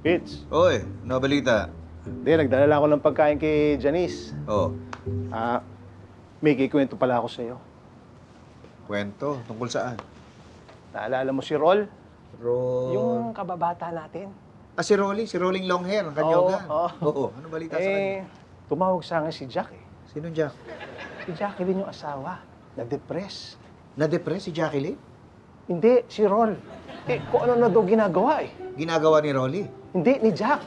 Fitz, Oy, ano balita? nagdala lang ako ng pagkain kay Janice. Oh, May kikwento pala ako sa'yo. kwento. Tungkol saan? Naalala mo si Rol? Yung... Yung kababata natin. si Rolly. Si Rolling Long Hair. Ang kanyoga. Oo. Oo. Ano balita sa kanya? Tumawag sa akin si Jack eh. Sino Jack? Si Jacqueline yung asawa. Na-depress. Na-depress si Jacqueline? Hindi, si Rol. Kung ano na daw ginagawa eh. Ginagawa ni Rolly. Hindi, ni Jack.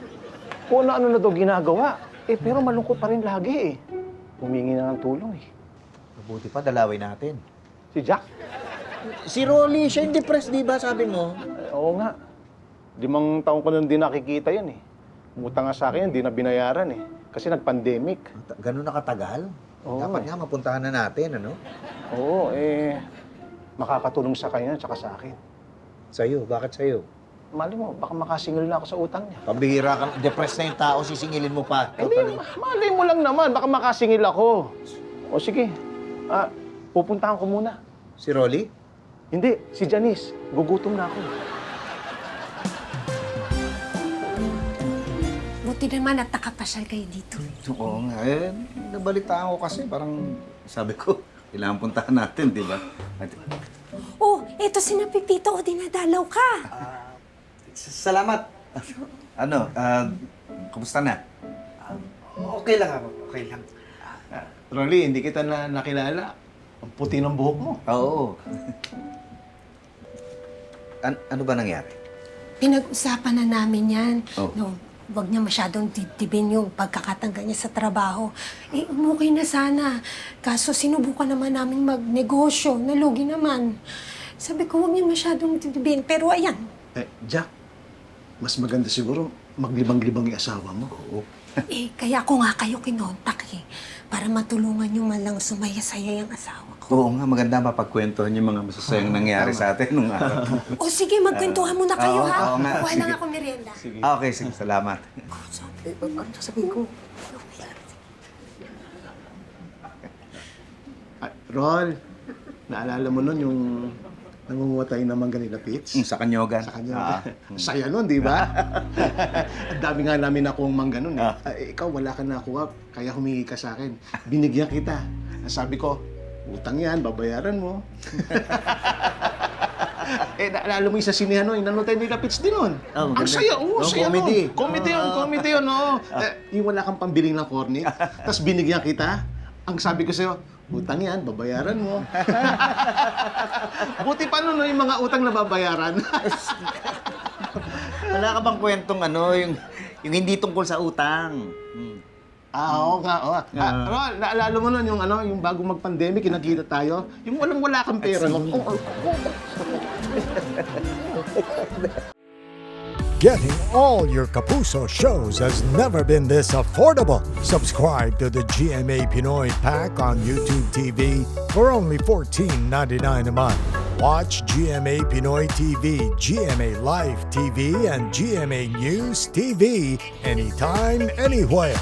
Kung ano na daw ginagawa. Pero malungkot pa rin lagi eh. Humingi na ng tulong eh. Mabuti pa, dalawin natin. Si Jack? Si Rolly, siya yung depressed, di ba? Sabi mo. Oo nga. 5 taon ko nang di nakikita yan eh. Umutang nga sa akin, hindi na binayaran eh. Kasi nag-pandemic. Ganun nakatagal? Oo. Dapat nga mapuntahan na natin, ano? Oo, makakatulong sa kanya at sa akin. Sa'yo, bakit sa'yo? Mali mo, baka makasingil na ako sa utang niya. Pambihira ka, depressed na yung tao, sisingilin mo pa. Hindi, mali mo lang naman, baka makasingil ako. O sige, pupuntahan ko muna. Si Rolly? Hindi, si Janice. Gugutom na ako. Buti naman at nakapasyal kayo dito. Oo nga. Nabalitaan ko kasi parang sabi ko, kailangan puntahan natin, di ba? Oh, eto si Napipito. O, dinadalaw ka. Salamat. Ano, kumusta na? Okay lang ako. Okay lang. Rolly, hindi kita nakilala. Ang puti ng buhok mo. Oo. Ano ba nangyari? Pinag-usapan na namin yan. Oh. No, wag niya masyadong dibdibin yung pagkakatanggal niya sa trabaho. Okay na sana. Kaso sinubukan naman namin magnegosyo. Nalugi naman. Sabi ko, wag niya masyadong dibdibin. Pero ayan. Jack, mas maganda siguro maglibang-libang yung asawa mo. Oo. Kaya ko nga kayo kinontak eh. Para matulungan niyo man lang sumaya-saya yung asawa ko. Oo nga, maganda mapagkwentuhan yung mga masasayang nangyari sa atin nung araw. O sige, magkwentuhan muna kayo ha. oo nga, Kuha lang sige. ako merienda. Okay, sige, salamat. Ano sasabihin ko? Rol, naalala mo nun yung nangunguwatay ng mangga nila Pitts? Sa kanyogan. Sa kanya. Saya nun, di ba? Ang dami nga namin nakuhang mangga nun eh. Ikaw, wala ka nakuha, kaya humingi ka sa akin. Binigyan kita. Sabi ko, utang yan, babayaran mo. Naalala mo yung sa sinihan nun, inanotay nila Pitts din nun. Oh, Ang ganda. saya, saya Comedy. nun. Comedy yun, oo. Yung wala kang pambiling ng cornet, tapos binigyan kita, ang sabi ko sa'yo, utang yan, babayaran mo. Buti pa nun, yung mga utang na babayaran. Wala ka bang kwentong yung hindi tungkol sa utang? Oo nga, oo. Rol, naalala mo nun yung bago mag-pandemic, kinakita tayo, yung walang-wala kang pera. Getting all your Kapuso shows has never been this affordable. Subscribe to the GMA Pinoy Pack on YouTube TV for only $14.99 a month. Watch GMA Pinoy TV, GMA Live TV, and GMA News TV anytime, anywhere.